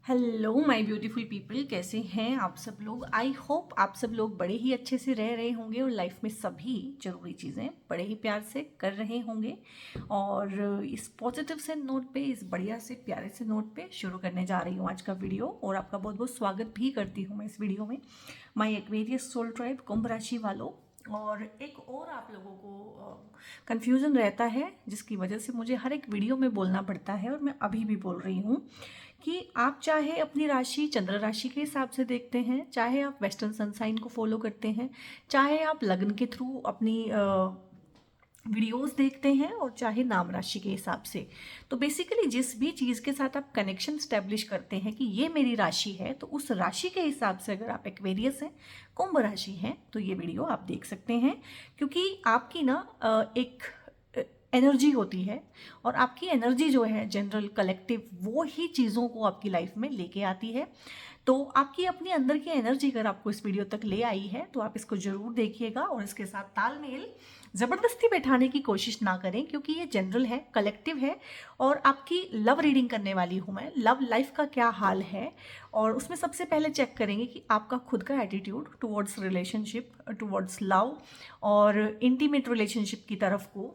Hello my beautiful people, कैसे हैं आप सब लोग। आई होप आप सब लोग बड़े ही अच्छे से रह रहे होंगे और लाइफ में सभी ज़रूरी चीज़ें बड़े ही प्यार से कर रहे होंगे। और इस पॉजिटिव से नोट पे, इस बढ़िया से प्यारे से नोट पे शुरू करने जा रही हूँ आज का वीडियो। और आपका बहुत बहुत स्वागत भी करती हूँ मैं इस वीडियो में। माय एक्वेरियस सोल ट्राइब, कुंभ राशि वालों। और एक और आप लोगों को कन्फ्यूज़न रहता है जिसकी वजह से मुझे हर एक वीडियो में बोलना पड़ता है, और मैं अभी भी बोल रही हूँ कि आप चाहे अपनी राशि चंद्र राशि के हिसाब से देखते हैं, चाहे आप वेस्टर्न सनसाइन को फॉलो करते हैं, चाहे आप लग्न के थ्रू अपनी वीडियोस देखते हैं, और चाहे नाम राशि के हिसाब से। तो बेसिकली जिस भी चीज़ के साथ आप कनेक्शन स्टैब्लिश करते हैं कि ये मेरी राशि है, तो उस राशि के हिसाब से अगर आप एक्वेरियस हैं, कुंभ राशि हैं, तो ये वीडियो आप देख सकते हैं। क्योंकि आपकी ना एक एनर्जी होती है, और आपकी एनर्जी जो है जनरल कलेक्टिव, वो ही चीज़ों को आपकी लाइफ में लेके आती है। तो आपकी अपनी अंदर की एनर्जी अगर आपको इस वीडियो तक ले आई है तो आप इसको ज़रूर देखिएगा, और इसके साथ तालमेल ज़बरदस्ती बैठाने की कोशिश ना करें, क्योंकि ये जनरल है, कलेक्टिव है। और आपकी लव रीडिंग करने वाली हूँ मैं। लव लाइफ का क्या हाल है, और उसमें सबसे पहले चेक करेंगे कि आपका खुद का attitude towards relationship, towards love और इंटीमेट रिलेशनशिप की तरफ को,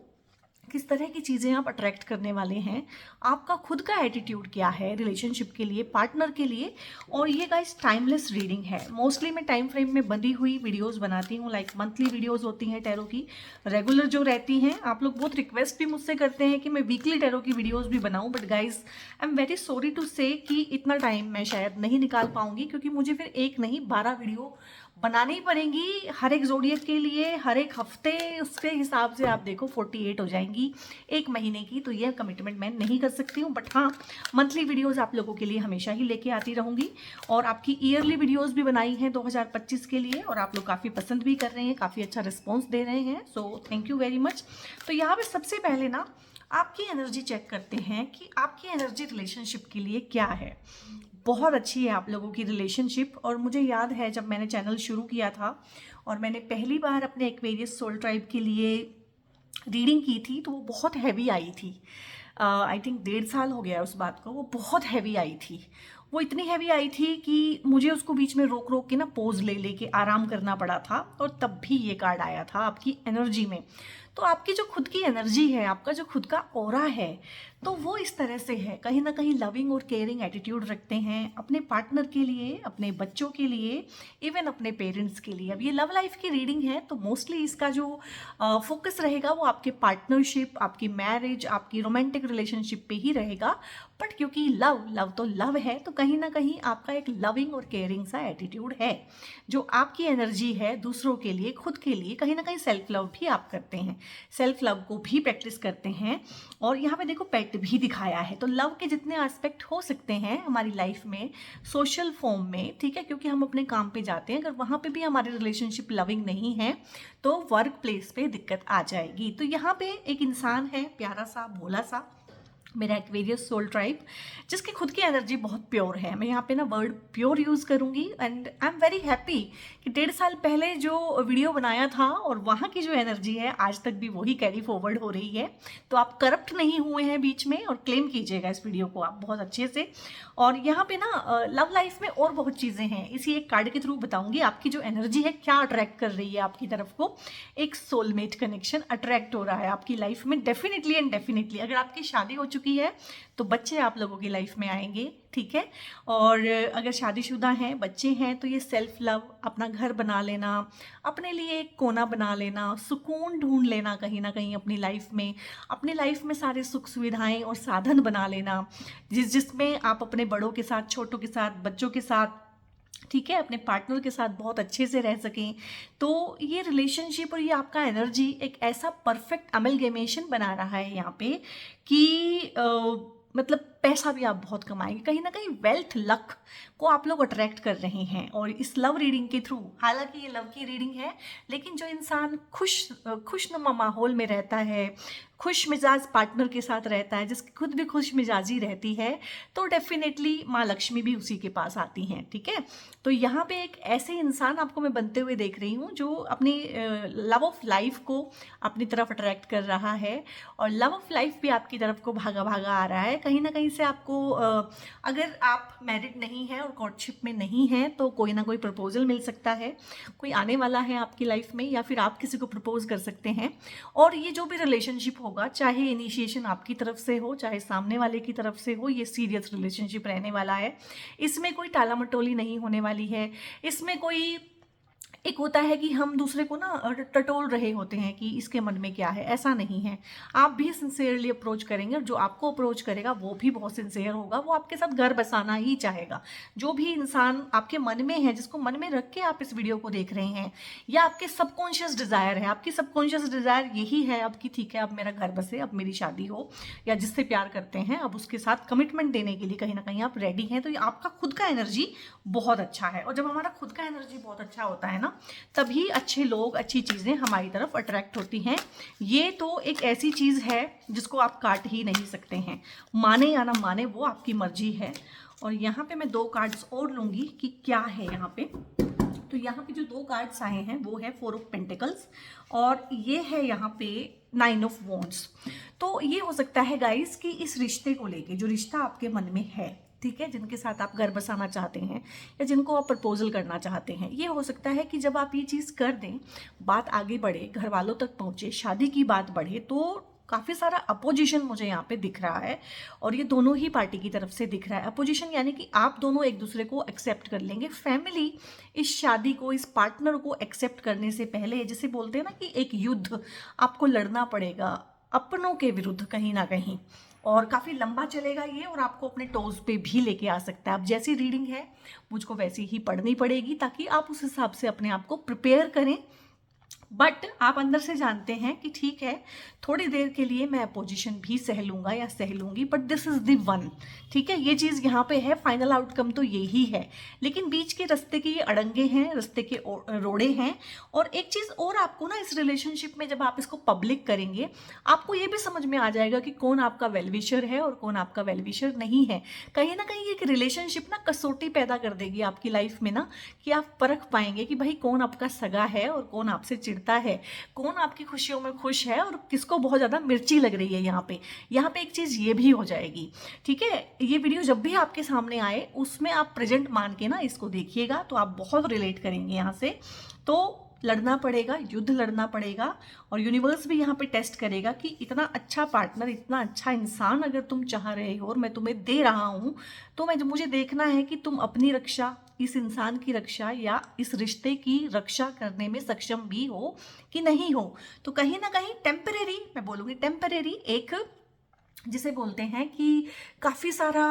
किस तरह की चीज़ें आप अट्रैक्ट करने वाले हैं, आपका खुद का एटीट्यूड क्या है रिलेशनशिप के लिए, पार्टनर के लिए। और ये गाइस टाइमलेस रीडिंग है। मोस्टली मैं टाइम फ्रेम में बंधी हुई वीडियोस बनाती हूँ, लाइक मंथली वीडियोस होती हैं टैरो की, रेगुलर जो रहती हैं। आप लोग बहुत रिक्वेस्ट भी मुझसे करते हैं कि मैं वीकली टैरो की वीडियोज़ भी बनाऊँ, but guys I am very sorry to say कि इतना टाइम मैं शायद नहीं निकाल पाऊँगी, क्योंकि मुझे फिर एक नहीं 12 वीडियो बनानी पड़ेंगी हर एक जोडियक के लिए, हर एक हफ्ते। उसके हिसाब से आप देखो 48 हो जाएंगी एक महीने की। तो ये कमिटमेंट मैं नहीं कर सकती हूँ, बट हाँ, मंथली वीडियोस आप लोगों के लिए हमेशा ही लेके आती रहूँगी। और आपकी ईयरली वीडियोस भी बनाई हैं 2025 के लिए, और आप लोग काफ़ी पसंद भी कर रहे हैं, काफ़ी अच्छा रिस्पॉन्स दे रहे हैं, so thank you very much. तो यहाँ पर सबसे पहले ना आपकी एनर्जी चेक करते हैं कि आपकी एनर्जी रिलेशनशिप के लिए क्या है। बहुत अच्छी है आप लोगों की रिलेशनशिप। और मुझे याद है जब मैंने चैनल शुरू किया था और मैंने पहली बार अपने एक्वेरियस सोल ट्राइब के लिए रीडिंग की थी, तो वो बहुत हैवी आई थी। आई थिंक 1.5 साल हो गया उस बात को। वो बहुत हैवी आई थी। वो इतनी हैवी आई थी कि मुझे उसको बीच में रोक रोक के ना पोज ले लेके आराम करना पड़ा था, और तब भी ये कार्ड आया था आपकी एनर्जी में। तो आपकी जो खुद की एनर्जी है, आपका जो खुद का ऑरा है, तो वो इस तरह से है। कहीं ना कहीं लविंग और केयरिंग एटीट्यूड रखते हैं अपने पार्टनर के लिए, अपने बच्चों के लिए, इवन अपने पेरेंट्स के लिए। अब ये लव लाइफ की रीडिंग है, तो मोस्टली इसका जो फोकस रहेगा वो आपके पार्टनरशिप, आपकी मैरिज, आपकी रोमांटिक रिलेशनशिप पे ही रहेगा। बट क्योंकि लव लव तो लव है, तो कहीं ना कहीं आपका एक लविंग और केयरिंग सा एटीट्यूड है। जो आपकी एनर्जी है दूसरों के लिए, खुद के लिए, कहीं ना कहीं सेल्फ लव भी आप करते हैं, सेल्फ लव को भी प्रैक्टिस करते हैं। और यहाँ पे देखो पेट भी दिखाया है। तो लव के जितने एस्पेक्ट हो सकते हैं हमारी लाइफ में सोशल फॉर्म में, ठीक है, क्योंकि हम अपने काम पे जाते हैं, अगर वहाँ पे भी हमारी रिलेशनशिप लविंग नहीं है तो वर्क प्लेस पे दिक्कत आ जाएगी। तो यहाँ पे एक इंसान है प्यारा सा, भोला सा, मेरा एक्वेरियस सोल ट्राइब, जिसकी खुद की एनर्जी बहुत प्योर है। मैं यहाँ पे ना वर्ड प्योर यूज़ करूँगी। And I am very happy कि 1.5 साल पहले जो वीडियो बनाया था और वहाँ की जो एनर्जी है आज तक भी वही कैरी फॉरवर्ड हो रही है। तो आप करप्ट नहीं हुए हैं बीच में, और क्लेम कीजिएगा इस वीडियो को आप बहुत अच्छे से। और यहाँ पे ना लव लाइफ में और बहुत चीज़ें हैं, इसी एक कार्ड के थ्रू बताऊँगी आपकी जो एनर्जी है क्या अट्रैक्ट कर रही है आपकी तरफ को। एक सोलमेट कनेक्शन अट्रैक्ट हो रहा है आपकी लाइफ में, डेफिनेटली एंड डेफिनेटली। अगर आपकी शादी हो चुकी है तो बच्चे आप लोगों की लाइफ में आएंगे, ठीक है। और अगर शादीशुदा हैं, बच्चे हैं, तो ये सेल्फ लव, अपना घर बना लेना, अपने लिए एक कोना बना लेना, सुकून ढूंढ लेना कहीं ना कहीं अपनी लाइफ में, अपनी लाइफ में सारे सुख सुविधाएं और साधन बना लेना, जिसमें आप अपने बड़ों के साथ, छोटों के साथ, बच्चों के साथ, ठीक है, अपने पार्टनर के साथ बहुत अच्छे से रह सकें। तो ये रिलेशनशिप और ये आपका एनर्जी एक ऐसा परफेक्ट अमलगेमेशन बना रहा है यहाँ पे कि मतलब पैसा भी आप बहुत कमाएंगे, कहीं ना कहीं वेल्थ, लक को आप लोग अट्रैक्ट कर रहे हैं। और इस लव रीडिंग के थ्रू, हालांकि ये लव की रीडिंग है, लेकिन जो इंसान खुशनुमा माहौल में रहता है, खुश मिजाज पार्टनर के साथ रहता है, जिसकी खुद भी खुश मिजाजी रहती है, तो डेफिनेटली माँ लक्ष्मी भी उसी के पास आती हैं, ठीक है। तो यहाँ पे एक ऐसे इंसान आपको मैं बनते हुए देख रही हूँ जो अपनी लव ऑफ लाइफ को अपनी तरफ अट्रैक्ट कर रहा है, और लव ऑफ लाइफ भी आपकी तरफ को भागा भागा आ रहा है। कहीं ना कहीं से आपको अगर आप मैरिड नहीं हैं और कोर्टशिप में नहीं हैं तो कोई ना कोई प्रपोजल मिल सकता है, कोई आने वाला है आपकी लाइफ में, या फिर आप किसी को प्रपोज कर सकते हैं। और ये जो भी रिलेशनशिप होगा, चाहे इनिशिएशन आपकी तरफ से हो चाहे सामने वाले की तरफ से हो, ये सीरियस रिलेशनशिप रहने वाला है। इसमें कोई टाला मटोली नहीं होने वाली है। इसमें कोई एक होता है कि हम दूसरे को ना टटोल रहे होते हैं कि इसके मन में क्या है, ऐसा नहीं है। आप भी सिंसियरली अप्रोच करेंगे और जो आपको अप्रोच करेगा वो भी बहुत सिंसियर होगा, वो आपके साथ घर बसाना ही चाहेगा। जो भी इंसान आपके मन में है, जिसको मन में रख के आप इस वीडियो को देख रहे हैं, या आपके सबकॉन्शियस डिज़ायर है, आपकी सबकॉन्शियस डिज़ायर यही है अब कि ठीक है अब मेरा घर बसे, अब मेरी शादी हो, या जिससे प्यार करते हैं अब उसके साथ कमिटमेंट देने के लिए कहीं ना कहीं आप रेडी हैं, तो ये आपका खुद का एनर्जी बहुत अच्छा है। और जब हमारा खुद का एनर्जी बहुत अच्छा होता है ना, तभी अच्छे लोग, अच्छी चीज़ें हमारी तरफ अट्रैक्ट होती हैं। ये तो एक ऐसी चीज़ है जिसको आप काट ही नहीं सकते हैं, माने या ना माने वो आपकी मर्जी है। और यहाँ पे मैं 2 कार्ड्स और लूँगी कि क्या है यहाँ पे। तो यहाँ पे जो 2 कार्ड्स आए हैं वो है 4 ऑफ पेंटिकल्स और ये है यहाँ पे 9 ऑफ वॉन्ड्स। तो ये हो सकता है गाइस कि इस रिश्ते को लेके, जो रिश्ता आपके मन में है, ठीक है, जिनके साथ आप घर बसाना चाहते हैं या जिनको आप प्रपोजल करना चाहते हैं, ये हो सकता है कि जब आप ये चीज़ कर दें, बात आगे बढ़े, घर वालों तक पहुँचे, शादी की बात बढ़े, तो काफ़ी सारा अपोजिशन मुझे यहाँ पे दिख रहा है। और ये दोनों ही पार्टी की तरफ से दिख रहा है अपोजिशन, यानी कि आप दोनों एक दूसरे को एक्सेप्ट कर लेंगे। फैमिली इस शादी को, इस पार्टनर को एक्सेप्ट करने से पहले, जैसे बोलते हैं ना कि एक युद्ध आपको लड़ना पड़ेगा अपनों के विरुद्ध कहीं ना कहीं, और काफ़ी लंबा चलेगा ये, और आपको अपने टोज पे भी लेके आ सकता है। अब जैसी रीडिंग है मुझको वैसी ही पढ़नी पड़ेगी, ताकि आप उस हिसाब से अपने आप को प्रिपेयर करें। बट आप अंदर से जानते हैं कि ठीक है, थोड़ी देर के लिए मैं अपोजिशन भी सह लूँगा या सह लूँगी, but this is the one. ठीक है, ये चीज़ यहाँ पे है, फाइनल आउटकम तो यही है। लेकिन बीच के रास्ते के ये अड़ंगे हैं, रास्ते के रोड़े हैं। और एक चीज़ और, आपको ना इस रिलेशनशिप में जब आप इसको पब्लिक करेंगे, आपको ये भी समझ में आ जाएगा कि कौन आपका वेलविशर है और कौन आपका वेलविशर नहीं है। कहीं ना कहीं एक रिलेशनशिप ना कसौटी पैदा कर देगी आपकी लाइफ में ना, कि आप परख पाएंगे कि भाई कौन आपका सगा है और कौन आपसे चिढ़ता है, कौन आपकी खुशियों में खुश है और किसको बहुत ज़्यादा मिर्ची लग रही है। यहाँ पे एक चीज़ ये भी हो जाएगी। ठीक है, ये वीडियो जब भी आपके सामने आए उसमें आप प्रेजेंट मान के ना इसको देखिएगा, तो आप बहुत रिलेट करेंगे यहाँ से। तो लड़ना पड़ेगा, युद्ध लड़ना पड़ेगा, और यूनिवर्स भी यहाँ पे टेस्ट करेगा कि इतना अच्छा पार्टनर, इतना अच्छा इंसान अगर तुम चाह रहे हो और मैं तुम्हें दे रहा हूँ, तो मुझे देखना है कि तुम अपनी रक्षा, इस इंसान की रक्षा या इस रिश्ते की रक्षा करने में सक्षम भी हो कि नहीं हो। तो कहीं ना कहीं टेम्परेरी, मैं बोलूँगी टेम्परेरी, एक जिसे बोलते हैं कि काफ़ी सारा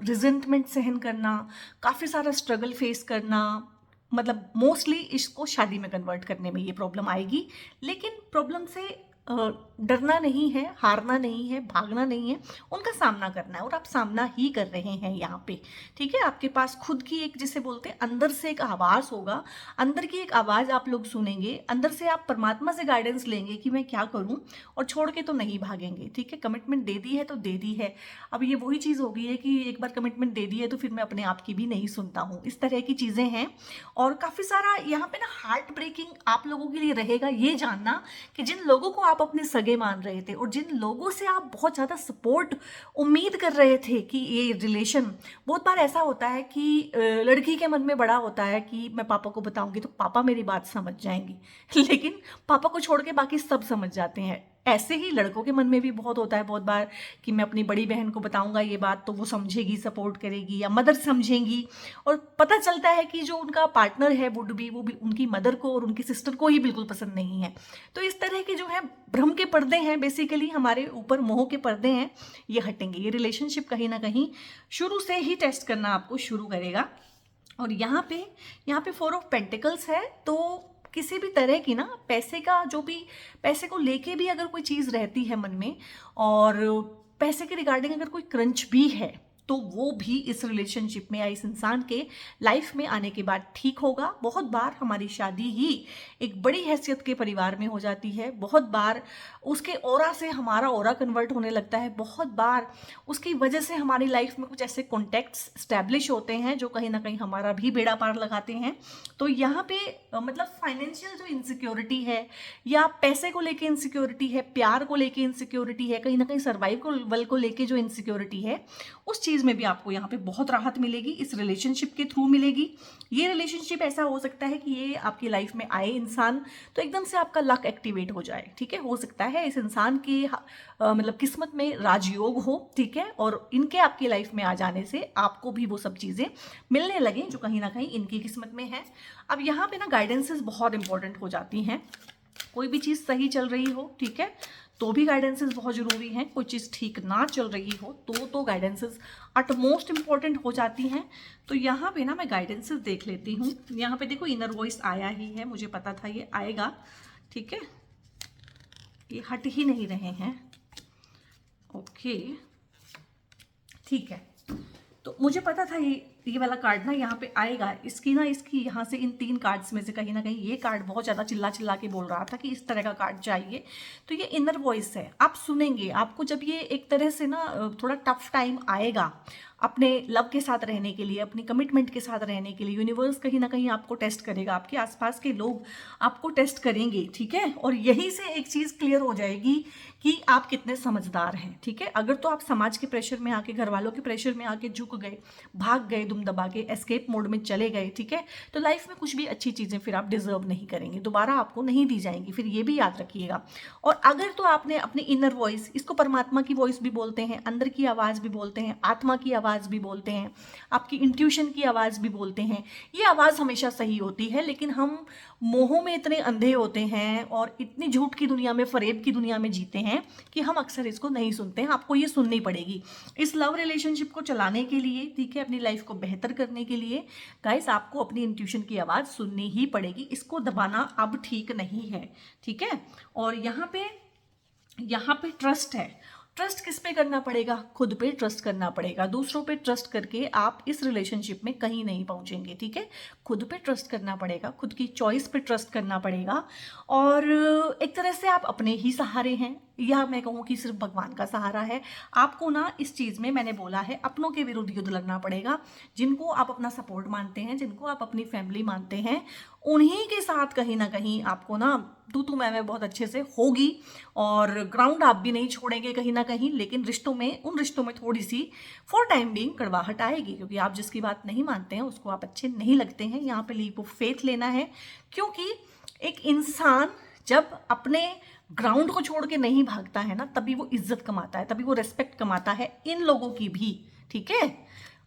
रिजेंटमेंट सहन करना, काफ़ी सारा स्ट्रगल फेस करना, मतलब मोस्टली इसको शादी में कन्वर्ट करने में ये प्रॉब्लम आएगी। लेकिन प्रॉब्लम से डरना नहीं है, हारना नहीं है, भागना नहीं है, उनका सामना करना है, और आप सामना ही कर रहे हैं यहाँ पे। ठीक है, आपके पास खुद की एक, जिसे बोलते हैं अंदर से एक आवाज़ होगा, अंदर की एक आवाज़ आप लोग सुनेंगे, अंदर से आप परमात्मा से गाइडेंस लेंगे कि मैं क्या करूँ, और छोड़ के तो नहीं भागेंगे। ठीक है, कमिटमेंट दे दी है तो दे दी है। अब ये वही चीज़ हो गई है कि एक बार कमिटमेंट दे दी है तो फिर मैं अपने आप की भी नहीं सुनता हूँ, इस तरह की चीज़ें हैं। और काफ़ी सारा यहाँ पे ना हार्ट ब्रेकिंग आप लोगों के लिए रहेगा, ये जानना कि जिन लोगों को आप अपने सगे मान रहे थे और जिन लोगों से आप बहुत ज़्यादा सपोर्ट उम्मीद कर रहे थे कि ये रिलेशन, बहुत बार ऐसा होता है कि लड़की के मन में बड़ा होता है कि मैं पापा को बताऊंगी तो पापा मेरी बात समझ जाएंगी, लेकिन पापा को छोड़ के बाकी सब समझ जाते हैं। ऐसे ही लड़कों के मन में भी बहुत होता है बहुत बार कि मैं अपनी बड़ी बहन को बताऊंगा ये बात तो वो समझेगी, सपोर्ट करेगी, या मदर समझेंगी, और पता चलता है कि जो उनका पार्टनर है वुड बी, वो भी उनकी मदर को और उनकी सिस्टर को ही बिल्कुल पसंद नहीं है। तो इस तरह के जो है भ्रम के पर्दे हैं, बेसिकली हमारे ऊपर मोह के पर्दे हैं, ये हटेंगे। ये रिलेशनशिप कहीं ना कहीं शुरू से ही टेस्ट करना आपको शुरू करेगा। और यहाँ पे 4 ऑफ पेंटिकल्स है, तो किसी भी तरह की ना पैसे का, जो भी पैसे को लेके भी अगर कोई चीज़ रहती है मन में, और पैसे के रिगार्डिंग अगर कोई क्रंच भी है, तो वो भी इस रिलेशनशिप में या इस इंसान के लाइफ में आने के बाद ठीक होगा। बहुत बार हमारी शादी ही एक बड़ी हैसियत के परिवार में हो जाती है, बहुत बार उसके ऑरा से हमारा ऑरा कन्वर्ट होने लगता है, बहुत बार उसकी वजह से हमारी लाइफ में कुछ ऐसे कॉन्टेक्ट्स स्टैब्लिश होते हैं जो कहीं ना कहीं हमारा भी बेड़ा पार लगाते हैं। तो यहाँ पे मतलब फाइनेंशियल जो इनसिक्योरिटी है या पैसे को लेके इनसिक्योरिटी है, प्यार को लेके इनसिक्योरिटी है, कहीं ना कहीं सर्वाइवल को लेके जो इनसिक्योरिटी है, उस चीज़ में भी आपको यहाँ पे बहुत राहत मिलेगी, इस रिलेशनशिप के थ्रू मिलेगी। ये रिलेशनशिप ऐसा हो सकता है कि ये आपकी लाइफ में आए इंसान तो एकदम से आपका लक एक्टिवेट हो जाए, ठीक है। हो सकता है इस इंसान की मतलब किस्मत में राजयोग हो, ठीक है, और इनके आपकी लाइफ में आ जाने से आपको भी वो सब चीज़ें मिलने लगे जो कहीं ना कहीं इनकी किस्मत में है। अब यहाँ पे ना गाइडेंसेस बहुत इंपॉर्टेंट हो जाती हैं। कोई भी चीज़ सही चल रही हो, ठीक है, तो भी गाइडेंसेस बहुत ज़रूरी हैं। कोई चीज़ ठीक ना चल रही हो तो गाइडेंसेस अटमोस्ट इम्पॉर्टेंट हो जाती हैं। तो यहाँ पे ना मैं गाइडेंसेस देख लेती हूँ। यहाँ पे देखो इनर वॉइस आया ही है, मुझे पता था ये आएगा, ठीक है, ये हट ही नहीं रहे हैं। ओके, ठीक है, तो मुझे पता था ये वाला कार्ड ना यहाँ पे आएगा। इसकी यहाँ से इन 3 कार्ड्स में से कहीं ना कहीं ये कार्ड बहुत ज़्यादा चिल्ला चिल्ला के बोल रहा था कि इस तरह का कार्ड चाहिए। तो ये इनर वॉइस है, आप सुनेंगे। आपको जब ये एक तरह से ना थोड़ा टफ टाइम आएगा अपने लव के साथ रहने के लिए, अपनी कमिटमेंट के साथ रहने के लिए, यूनिवर्स कहीं ना कहीं आपको टेस्ट करेगा, आपके आसपास के लोग आपको टेस्ट करेंगे, ठीक है। और यहीं से एक चीज़ क्लियर हो जाएगी कि आप कितने समझदार हैं, ठीक है। अगर तो आप समाज के प्रेशर में आके, घर वालों के प्रेशर में आके झुक गए, भाग गए, दुम दबा के एस्केप मोड में चले गए, ठीक है, तो लाइफ में कुछ भी अच्छी चीज़ें फिर आप डिजर्व नहीं करेंगे, दोबारा आपको नहीं दी जाएंगी, फिर ये भी याद रखिएगा। और अगर तो आपने अपनी इनर वॉइस, इसको परमात्मा की वॉइस भी बोलते हैं, अंदर की आवाज़ भी बोलते हैं, आत्मा की आवाज़ भी बोलते हैं, आपकी इंट्यूशन की आवाज़ भी बोलते हैं, ये आवाज़ हमेशा सही होती है। लेकिन हम मोहों में इतने अंधे होते हैं और इतनी झूठ की दुनिया में, फरेब की दुनिया में जीते हैं कि हम अक्सर इसको नहीं सुनते हैं। आपको ये सुननी पड़ेगी इस लव रिलेशनशिप को चलाने के लिए, ठीक है, अपनी लाइफ को बेहतर करने के लिए। गाइस, आपको अपनी इंट्यूशन की आवाज़ सुननी ही पड़ेगी, इसको दबाना अब ठीक नहीं है, ठीक है। और यहाँ पे ट्रस्ट है। ट्रस्ट किस पे करना पड़ेगा? खुद पे ट्रस्ट करना पड़ेगा। दूसरों पे ट्रस्ट करके आप इस रिलेशनशिप में कहीं नहीं पहुंचेंगे, ठीक है। खुद पे ट्रस्ट करना पड़ेगा, खुद की चॉइस पे ट्रस्ट करना पड़ेगा। और एक तरह से आप अपने ही सहारे हैं, या मैं कहूँ कि सिर्फ भगवान का सहारा है। आपको ना इस चीज़ में, मैंने बोला है, अपनों के विरुद्ध युद्ध लड़ना पड़ेगा। जिनको आप अपना सपोर्ट मानते हैं, जिनको आप अपनी फैमिली मानते हैं, उन्हीं के साथ कहीं ना कहीं आपको ना तू मैं बहुत अच्छे से होगी। और ग्राउंड आप भी नहीं छोड़ेंगे कहीं ना कहीं, लेकिन उन रिश्तों में थोड़ी सी फॉर टाइम बीइंग कड़वाहट आएगी, क्योंकि आप जिसकी बात नहीं मानते हैं उसको आप अच्छे नहीं लगते हैं। यहाँ पे लीप ऑफ फेथ लेना है, क्योंकि एक इंसान जब अपने ग्राउंड को छोड़ के नहीं भागता है ना, तभी वो इज्जत कमाता है, तभी वो रेस्पेक्ट कमाता है इन लोगों की भी, ठीक है।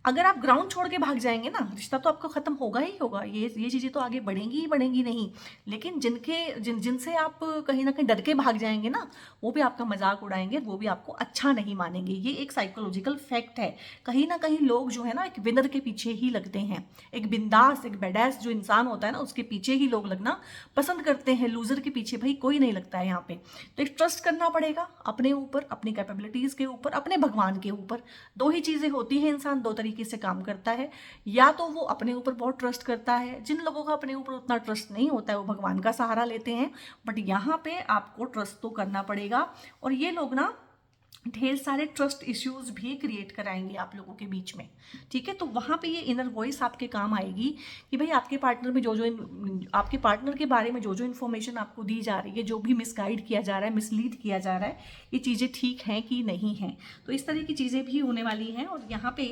अगर आप ग्राउंड छोड़ के भाग जाएंगे ना, रिश्ता तो आपका खत्म होगा ही होगा, ये चीज़ें तो आगे बढ़ेंगी ही बढ़ेंगी नहीं। लेकिन जिनसे आप कहीं ना कहीं डर के भाग जाएंगे ना, वो भी आपका मजाक उड़ाएंगे, वो भी आपको अच्छा नहीं मानेंगे। ये एक साइकोलॉजिकल फैक्ट है। कहीं ना कहीं लोग जो है ना एक विनर के पीछे ही लगते हैं, एक बिंदास, एक बेडास जो इंसान होता है ना, उसके पीछे ही लोग लगना पसंद करते हैं। लूजर के पीछे भाई कोई नहीं लगता है यहाँ पे। तो एक ट्रस्ट करना पड़ेगा अपने ऊपर, अपनी कैपेबिलिटीज़ के ऊपर, अपने भगवान के ऊपर। 2 ही चीज़ें होती हैं, इंसान 2 तरीके से काम करता है। या तो वो अपने ऊपर बहुत ट्रस्ट करता है, जिन लोगों का अपने ऊपर उतना ट्रस्ट नहीं होता है वो भगवान का सहारा लेते हैं। बट यहाँ पे आपको ट्रस्ट तो करना पड़ेगा। और ये लोग ना ढेर सारे ट्रस्ट इश्यूज भी क्रिएट कराएंगे आप लोगों के बीच में, ठीक है। तो वहाँ पे ये इनर वॉइस आपके काम आएगी कि भाई आपके पार्टनर में आपके पार्टनर के बारे में जो इन्फॉर्मेशन आपको दी जा रही है, जो भी मिसगाइड किया जा रहा है, मिसलीड किया जा रहा है, ये चीज़ें ठीक हैं कि नहीं हैं। तो इस तरह की चीज़ें भी होने वाली हैं। और यहाँ पे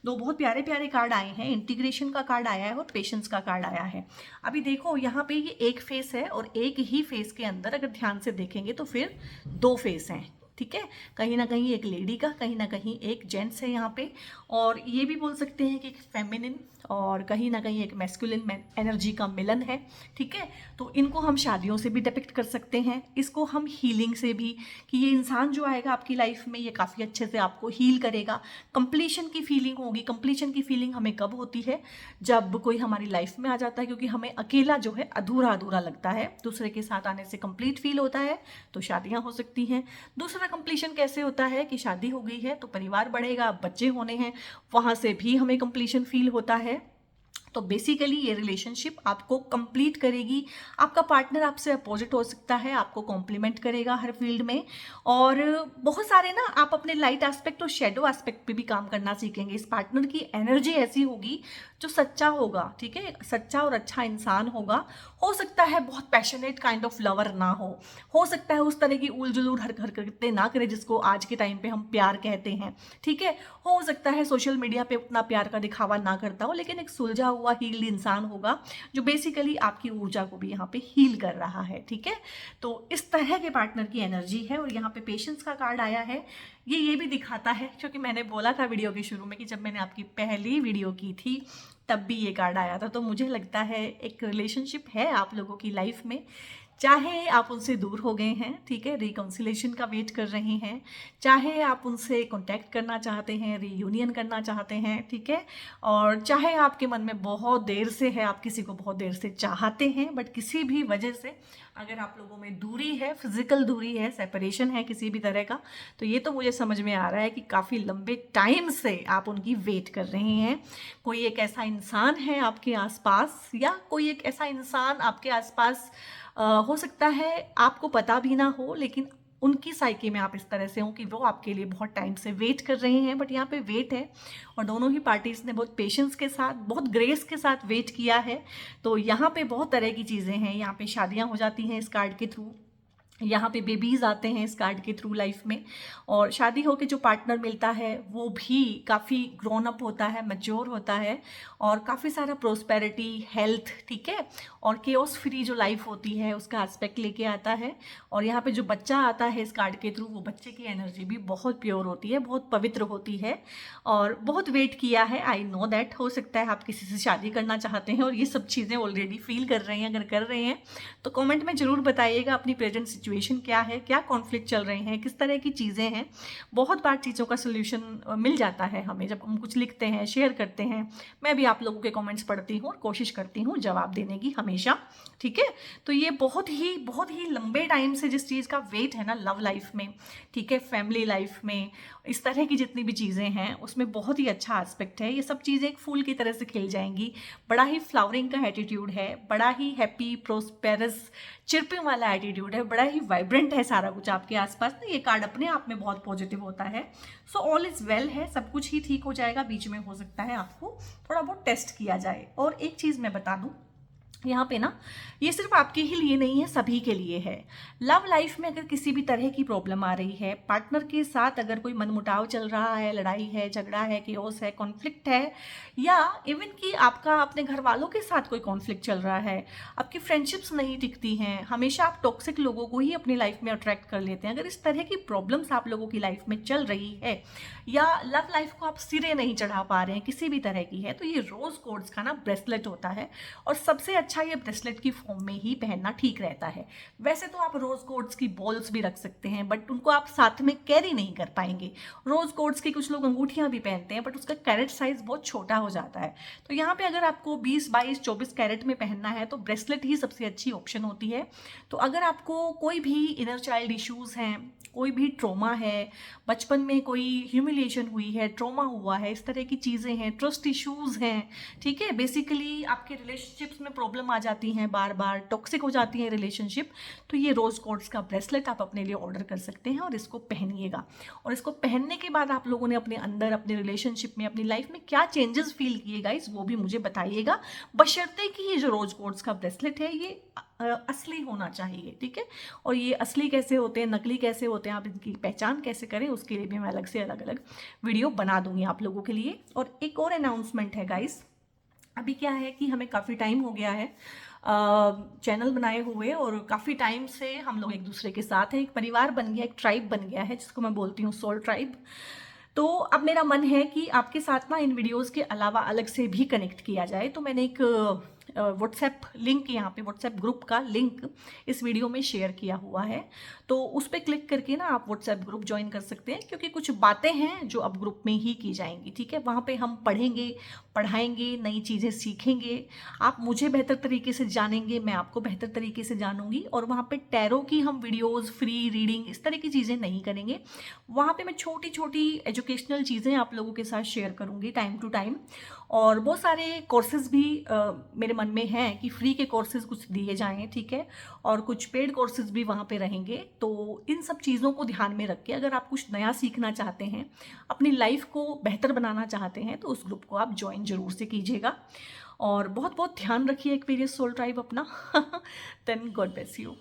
2 बहुत प्यारे प्यारे कार्ड आए हैं। इंटीग्रेशन का कार्ड आया है और पेशेंस का कार्ड आया है। अभी देखो यहाँ पे ये एक फेस है, और एक ही फेस के अंदर अगर ध्यान से देखेंगे तो फिर 2 फेस हैं, ठीक है। कहीं ना कहीं एक लेडी का, कहीं ना कहीं एक जेंट्स है यहाँ पे। और ये भी बोल सकते हैं कि एक फेमिनिन और कहीं ना कहीं एक मैस्कुलिन एनर्जी का मिलन है, ठीक है। तो इनको हम शादियों से भी डिपिक्ट कर सकते हैं, इसको हम हीलिंग से भी, कि ये इंसान जो आएगा आपकी लाइफ में ये काफ़ी अच्छे से आपको हील करेगा। कंप्लीशन की फीलिंग होगी। कंप्लीशन की फीलिंग हमें कब होती है? जब कोई हमारी लाइफ में आ जाता है, क्योंकि हमें अकेला जो है अधूरा अधूरा लगता है। दूसरे के साथ आने से कंप्लीट फील होता है, तो शादियाँ हो सकती हैं। दूसरा दूसरा कंप्लीशन कैसे होता है कि शादी हो गई है तो परिवार बढ़ेगा, बच्चे होने हैं, वहाँ से भी हमें कंप्लीशन फील होता है। तो बेसिकली ये रिलेशनशिप आपको कंप्लीट करेगी। आपका पार्टनर आपसे अपोजिट हो सकता है, आपको कॉम्प्लीमेंट करेगा हर फील्ड में। और बहुत सारे ना आप अपने लाइट एस्पेक्ट और शेडो एस्पेक्ट पे भी काम करना सीखेंगे। इस पार्टनर की एनर्जी ऐसी होगी जो सच्चा होगा, ठीक है, सच्चा और अच्छा इंसान होगा। हो सकता है बहुत पैशनेट काइंड ऑफ लवर ना हो सकता है उस तरह की उल जुलूल हरकतें ना करे जिसको आज के टाइम पे हम प्यार कहते हैं, ठीक है। हो सकता है सोशल मीडिया पे उतना प्यार का दिखावा ना करता हो, लेकिन एक सुलझा हुआ हील्ड इंसान होगा जो बेसिकली आपकी ऊर्जा को भी यहाँ पे हील कर रहा है, ठीक है। तो इस तरह के पार्टनर की एनर्जी है। और यहाँ पे पेशेंस का कार्ड आया है। ये भी दिखाता है, क्योंकि मैंने बोला था वीडियो के शुरू में कि जब मैंने आपकी पहली वीडियो की थी तब भी ये कार्ड आया था। तो मुझे लगता है एक रिलेशनशिप है आप लोगों की लाइफ में, चाहे आप उनसे दूर हो गए हैं, ठीक है, रिकॉन्सिलेशन का वेट कर रहे हैं, चाहे आप उनसे कांटेक्ट करना चाहते हैं, रीयूनियन करना चाहते हैं, ठीक है, और चाहे आपके मन में बहुत देर से है, आप किसी को बहुत देर से चाहते हैं, बट किसी भी वजह से अगर आप लोगों में दूरी है, फिजिकल दूरी है, सेपरेशन है किसी भी तरह का, तो ये तो मुझे समझ में आ रहा है कि काफ़ी लंबे टाइम से आप उनकी वेट कर रहे हैं। कोई एक ऐसा इंसान है आपके आसपास, या कोई एक ऐसा इंसान आपके आसपास हो सकता है आपको पता भी ना हो, लेकिन उनकी साइकी में आप इस तरह से हो कि वो आपके लिए बहुत टाइम से वेट कर रहे हैं। बट यहाँ पे वेट है और दोनों ही पार्टीज ने बहुत पेशेंस के साथ, बहुत ग्रेस के साथ वेट किया है। तो यहाँ पे बहुत तरह की चीज़ें हैं। यहाँ पे शादियाँ हो जाती हैं इस कार्ड के थ्रू, यहाँ पे बेबीज़ आते हैं इस कार्ड के थ्रू लाइफ में, और शादी होकर जो पार्टनर मिलता है वो भी काफ़ी ग्रोन अप होता है, मैच्योर होता है, और काफ़ी सारा प्रोस्पेरिटी, हेल्थ, ठीक है, और केओस फ्री जो लाइफ होती है उसका एस्पेक्ट लेके आता है। और यहाँ पे जो बच्चा आता है इस कार्ड के थ्रू, वो बच्चे की एनर्जी भी बहुत प्योर होती है, बहुत पवित्र होती है, और बहुत वेट किया है। आई नो दैट हो सकता है आप किसी से शादी करना चाहते हैं और ये सब चीज़ें ऑलरेडी फील कर रहे हैं। अगर कर रहे हैं तो कमेंट में ज़रूर बताइएगा अपनी प्रेजेंट सिचुएशन क्या है, क्या कॉन्फ्लिक्ट चल रहे हैं, किस तरह की चीज़ें हैं। बहुत बार चीज़ों का सोल्यूशन मिल जाता है हमें जब हम कुछ लिखते हैं, शेयर करते हैं। मैं भी आप लोगों के कमेंट्स पढ़ती हूँ और कोशिश करती हूँ जवाब देने की हमेशा, ठीक है। तो ये बहुत ही लंबे टाइम से जिस चीज़ का वेट है ना लव लाइफ में, ठीक है, फैमिली लाइफ में, इस तरह की जितनी भी चीज़ें हैं उसमें बहुत ही अच्छा एस्पेक्ट है। ये सब चीज़ें एक फूल की तरह से खिल जाएंगी। बड़ा ही फ्लावरिंग का एटीट्यूड है, बड़ा ही हैप्पी, प्रोस्पेरस, चिरपिंग वाला एटीट्यूड है, बड़ा ही वाइब्रेंट है सारा कुछ आपके आसपास ना। ये कार्ड अपने आप में बहुत पॉजिटिव होता है। सो ऑल इज़ वेल है, सब कुछ ही ठीक हो जाएगा। बीच में हो सकता है आपको थोड़ा बहुत टेस्ट किया जाए। और एक चीज़ मैं बता दूँ यहाँ पे ना, ये सिर्फ आपके ही लिए नहीं है, सभी के लिए है। लव लाइफ में अगर किसी भी तरह की प्रॉब्लम आ रही है, पार्टनर के साथ अगर कोई मनमुटाव चल रहा है, लड़ाई है, झगड़ा है, केओस है, कॉन्फ्लिक्ट है, या इवन कि आपका अपने घर वालों के साथ कोई कॉन्फ्लिक्ट चल रहा है, आपकी फ्रेंडशिप्स नहीं टिकती हैं, हमेशा आप टॉक्सिक लोगों को ही अपनी लाइफ में अट्रैक्ट कर लेते हैं, अगर इस तरह की प्रॉब्लम्स आप लोगों की लाइफ में चल रही है, या लव लाइफ को आप सिरे नहीं चढ़ा पा रहे हैं, किसी भी तरह की है, तो ये रोज कोड्स का ना ब्रेसलेट होता है। और सबसे अच्छा ये ब्रेसलेट की फॉर्म में ही पहनना ठीक रहता है। वैसे तो आप रोज कोड्स की बॉल्स भी रख सकते हैं, बट उनको आप साथ में कैरी नहीं कर पाएंगे। रोज कोड्स की कुछ लोग अंगूठियां भी पहनते हैं, बट उसका कैरेट साइज बहुत छोटा हो जाता है। तो यहाँ पे अगर आपको 20, 22, 24 कैरेट में पहनना है तो ब्रेसलेट ही सबसे अच्छी ऑप्शन होती है। तो अगर आपको कोई भी इनर चाइल्ड इश्यूज हैं, कोई भी ट्रॉमा है, बचपन में कोई ह्यूमिलिएशन हुई है, ट्रॉमा हुआ है, इस तरह की चीज़ें हैं, ट्रस्ट इश्यूज हैं, ठीक है, बेसिकली आपके रिलेशनशिप्स में प्रॉब्लम आ जाती हैं, बार बार टॉक्सिक हो जाती है रिलेशनशिप, तो ये रोज कोड्स का ब्रेसलेट आप अपने लिए ऑर्डर कर सकते हैं और इसको पहनिएगा। और इसको पहनने के बाद आप लोगों ने अपने अंदर, अपने रिलेशनशिप में, अपनी लाइफ में क्या चेंजेस फील किए गाइस, वो भी मुझे बताइएगा, बशर्ते कि ये जो रोज कोड्स का ब्रेसलेट है ये असली होना चाहिए, ठीक है। और ये असली कैसे होते हैं, नकली कैसे होते हैं, आप इनकी पहचान कैसे करें, उसके लिए भी मैं अलग से अलग अलग वीडियो बना दूंगी आप लोगों के लिए। और एक और अनाउंसमेंट है गाइस, अभी क्या है कि हमें काफ़ी टाइम हो गया है चैनल बनाए हुए, और काफ़ी टाइम से हम लोग एक दूसरे के साथ हैं, एक परिवार बन गया, एक ट्राइब बन गया है, जिसको मैं बोलती हूँ सोल ट्राइब। तो अब मेरा मन है कि आपके साथ ना इन वीडियोस के अलावा अलग से भी कनेक्ट किया जाए। तो मैंने एक व्हाट्सएप लिंक, यहाँ पे व्हाट्सएप ग्रुप का लिंक इस वीडियो में शेयर किया हुआ है, तो उस पर क्लिक करके ना आप व्हाट्सएप ग्रुप ज्वाइन कर सकते हैं, क्योंकि कुछ बातें हैं जो अब ग्रुप में ही की जाएंगी, ठीक है। वहाँ पे हम पढ़ेंगे, पढ़ाएंगे, नई चीज़ें सीखेंगे, आप मुझे बेहतर तरीके से जानेंगे, मैं आपको बेहतर तरीके से जानूंगी। और वहाँ पे टैरो की हम वीडियोस, फ्री रीडिंग, इस तरह की चीज़ें नहीं करेंगे। वहाँ पे मैं छोटी छोटी एजुकेशनल चीज़ें आप लोगों के साथ शेयर करूँगी टाइम टू टाइम। और बहुत सारे कोर्सेज भी मेरे मन में हैं कि फ्री के कोर्सेज कुछ दिए जाएँ, ठीक है, और कुछ पेड कोर्सेज भी वहाँ पे रहेंगे। तो इन सब चीज़ों को ध्यान में रख के अगर आप कुछ नया सीखना चाहते हैं, अपनी लाइफ को बेहतर बनाना चाहते हैं, तो उस ग्रुप को आप ज्वाइन जरूर से कीजिएगा। और बहुत बहुत ध्यान रखिए एक्वेरियस सोल ट्राइब अपना। Then God bless you.